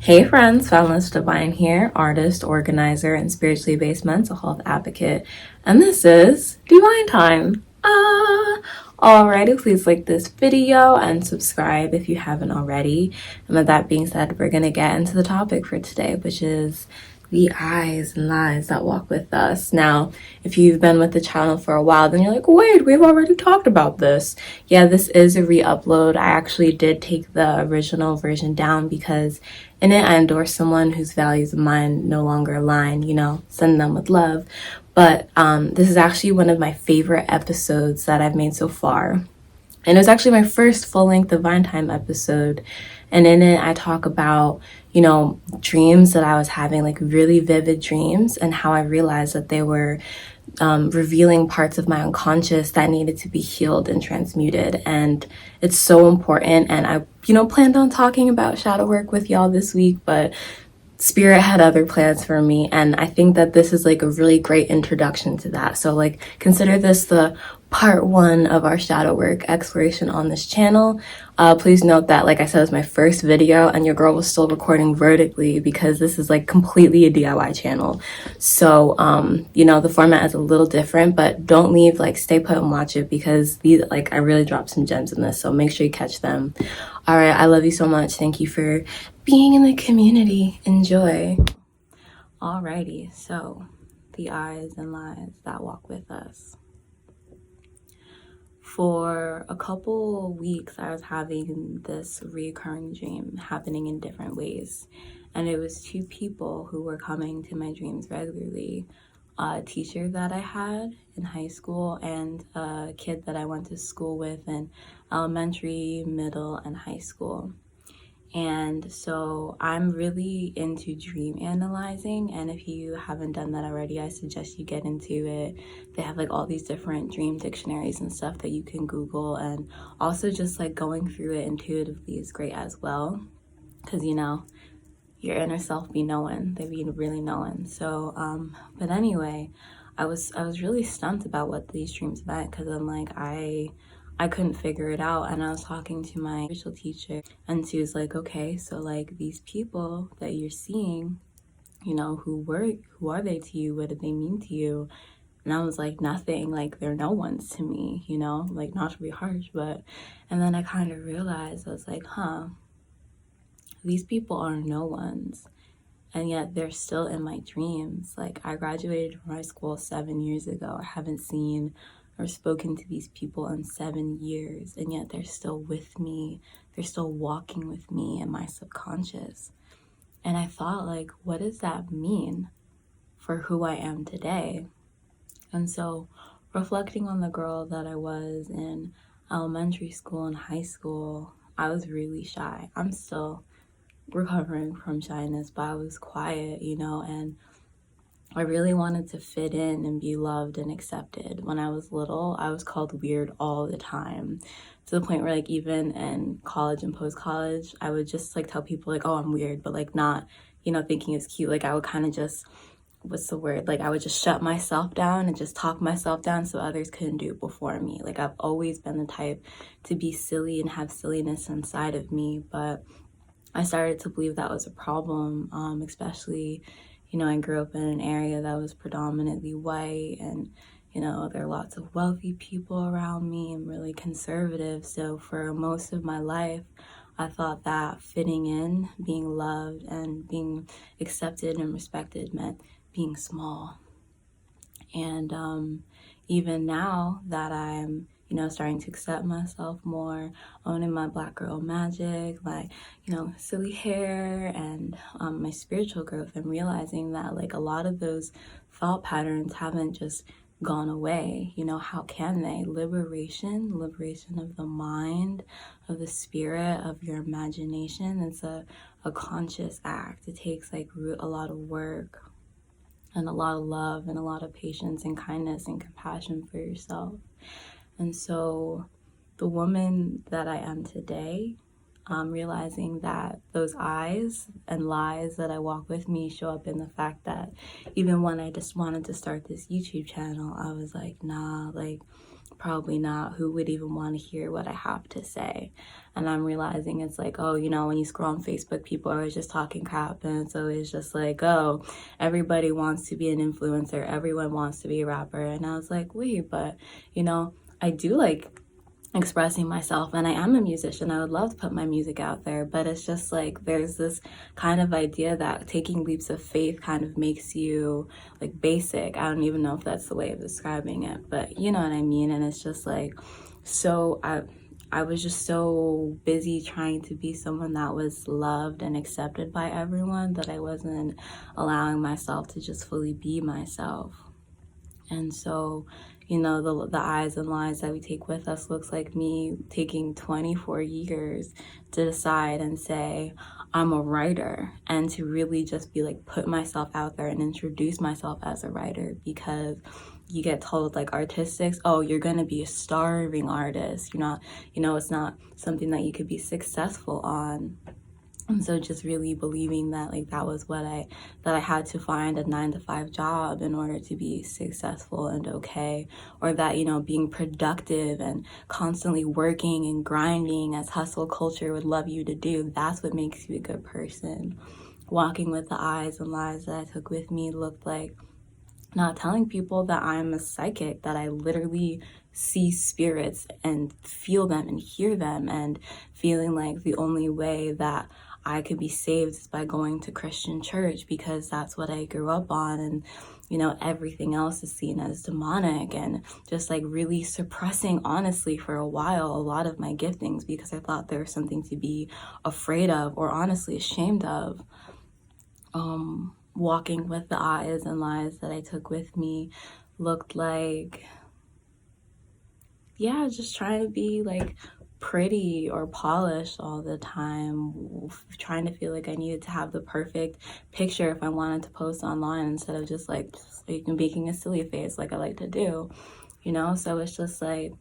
Hey friends, Boundless Divine here, artist, organizer, and spiritually based mental health advocate. And this is Divine Time. Alrighty, please like this video and subscribe if you haven't already. And with that being said, we're gonna get into the topic for today, which is the eyes and lies that walk with us. Now, if you've been with the channel for a while, then you're like, wait, we've already talked about this. Yeah, this is a re-upload. I actually did take the original version down because in it I endorse someone whose values and mine no longer align, send them with love. But this is actually one of my favorite episodes that I've made so far. And it was actually my first full-length Divine Time episode. And in it, I talk about, dreams that I was having, like really vivid dreams, and how I realized that they were revealing parts of my unconscious that needed to be healed and transmuted. And it's so important. And I, planned on talking about shadow work with y'all this week, but Spirit had other plans for me, and I think that this is like a really great introduction to that. So like consider this the part 1 of our shadow work exploration on this channel. Please note that, like I said, it's my first video and your girl was still recording vertically because this is like completely a DIY channel. So the format is a little different, but don't leave, like stay put and watch it because these, like, I really dropped some gems in this, so make sure you catch them. All right, I love you so much. Thank you for being in the community. Enjoy. Alrighty, so the eyes and lies that walk with us. For a couple weeks, I was having this recurring dream happening in different ways. And it was 2 people who were coming to my dreams regularly. A teacher that I had in high school and a kid that I went to school with in elementary, middle, and high school. And so I'm really into dream analyzing, and if you haven't done that already, I suggest you get into it. They have like all these different dream dictionaries and stuff that you can Google, and also just like going through it intuitively is great as well, because your inner self be knowing, they be really knowing. So but anyway, I was really stumped about what these dreams meant, because I'm like, I couldn't figure it out. And I was talking to my spiritual teacher, and she was like, okay, so like these people that you're seeing, who are they to you? What did they mean to you? And I was like, nothing, like they're no ones to me, like not to be harsh, but, and then I kind of realized, I was like, these people are no ones, and yet they're still in my dreams. Like, I graduated from high school 7 years ago. I haven't seen or spoken to these people in 7 years, and yet they're still with me. They're still walking with me in my subconscious. And I thought, like, what does that mean for who I am today? And so reflecting on the girl that I was in elementary school and high school, I was really shy. I'm still recovering from shyness, but I was quiet, and I really wanted to fit in and be loved and accepted. When I was little, I was called weird all the time, to the point where like even in college and post-college, I would just like tell people like, oh, I'm weird, but like not, thinking it's cute. Like I would kind of just, what's the word? Like I would just shut myself down and just talk myself down so others couldn't do it before me. Like I've always been the type to be silly and have silliness inside of me, but I started to believe that was a problem, especially, I grew up in an area that was predominantly white, and, there are lots of wealthy people around me and really conservative. So for most of my life, I thought that fitting in, being loved, and being accepted and respected meant being small. And even now that I'm starting to accept myself more, owning my Black girl magic, my, silly hair, and my spiritual growth, I'm realizing that like a lot of those thought patterns haven't just gone away. How can they? Liberation of the mind, of the spirit, of your imagination. It's a conscious act. It takes like a lot of work and a lot of love and a lot of patience and kindness and compassion for yourself. And so the woman that I am today, realizing that those eyes and lies that I walk with me show up in the fact that even when I just wanted to start this YouTube channel, I was like, nah, like probably not. Who would even want to hear what I have to say? And I'm realizing it's like, oh, you know, when you scroll on Facebook, people are always just talking crap. And it's always just like, oh, everybody wants to be an influencer. Everyone wants to be a rapper. And I was like, wait, but, you know, I do like expressing myself, and I am a musician. I would love to put my music out there, but it's just like there's this kind of idea that taking leaps of faith kind of makes you like basic. I don't even know if that's the way of describing it, but you know what I mean. And it's just like, so I was just so busy trying to be someone that was loved and accepted by everyone that I wasn't allowing myself to just fully be myself. And so, you know, the eyes and lies that we take with us looks like me taking 24 years to decide and say, I'm a writer, and to really just be like, put myself out there and introduce myself as a writer, because you get told like artistics, oh, you're going to be a starving artist. It's not something that you could be successful on. And so just really believing that like that was what I had to find a 9-to-5 job in order to be successful and okay, or that, you know, being productive and constantly working and grinding as hustle culture would love you to do, that's what makes you a good person. Walking with the eyes and lies that I took with me looked like not telling people that I'm a psychic, that I literally see spirits and feel them and hear them, and feeling like the only way that I could be saved is by going to Christian church, because that's what I grew up on, and you know, everything else is seen as demonic, and just like really suppressing, honestly, for a while, a lot of my giftings, because I thought there was something to be afraid of or honestly ashamed of. Walking with the eyes and lies that I took with me looked like, yeah, just trying to be like pretty or polished all the time, trying to feel like I needed to have the perfect picture if I wanted to post online, instead of just like making a silly face like I like to do, you know? So it's just like,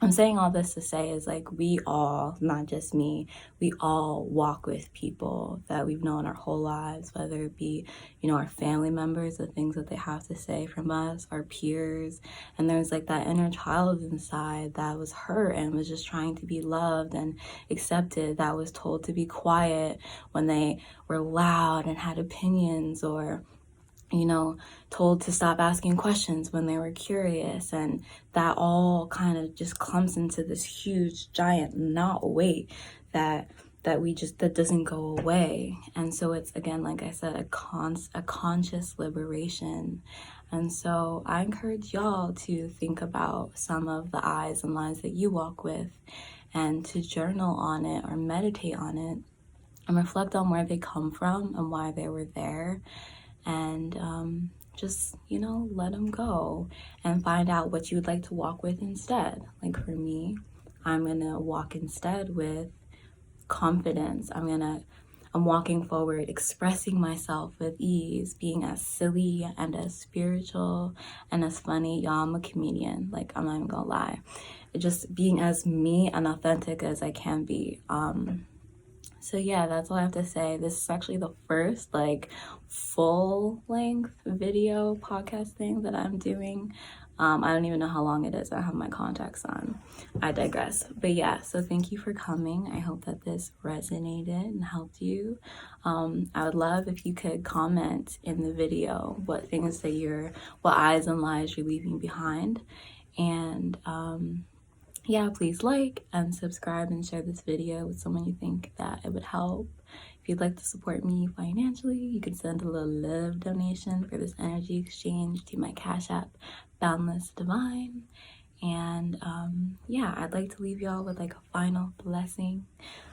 I'm saying all this to say is like, we all, not just me, we all walk with people that we've known our whole lives, whether it be, you know, our family members, the things that they have to say from us, our peers. And there's like that inner child inside that was hurt and was just trying to be loved and accepted, that was told to be quiet when they were loud and had opinions, or you know, told to stop asking questions when they were curious. And that all kind of just clumps into this huge giant knot weight that doesn't go away. And so it's, again, like I said, a conscious liberation. And so I encourage y'all to think about some of the eyes and lies that you walk with, and to journal on it or meditate on it and reflect on where they come from and why they were there. And just, you know, let them go and find out what you would like to walk with instead. Like for me, I'm gonna walk instead with confidence. I'm walking forward, expressing myself with ease, being as silly and as spiritual and as funny. Y'all, I'm a comedian, like I'm not even gonna lie. Just being as me and authentic as I can be. So yeah, that's all I have to say. This is actually the first like full length video podcast thing that I'm doing. I don't even know how long it is. I have my contacts on. I digress. But yeah, so thank you for coming. I hope that this resonated and helped you. I would love if you could comment in the video what eyes and lies you're leaving behind. And yeah, please like and subscribe and share this video with someone you think that it would help. If you'd like to support me financially, you can send a little love donation for this energy exchange to my Cashapp, Boundless Divine. And yeah, I'd like to leave y'all with like a final blessing.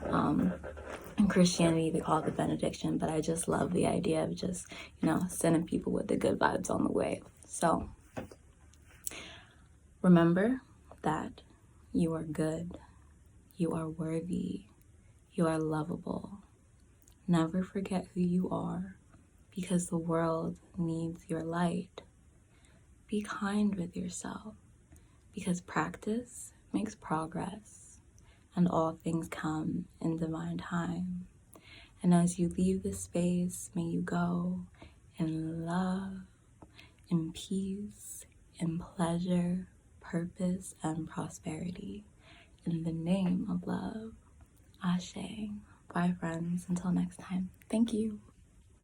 In Christianity, they call it the benediction, but I just love the idea of just, you know, sending people with the good vibes on the way. So remember that you are good, you are worthy, you are lovable. Never forget who you are, because the world needs your light. Be kind with yourself, because practice makes progress, and all things come in divine time. And as you leave this space, may you go in love, in peace, in pleasure, purpose and prosperity. In the name of love, Ashe. Bye, friends. Until next time. Thank you.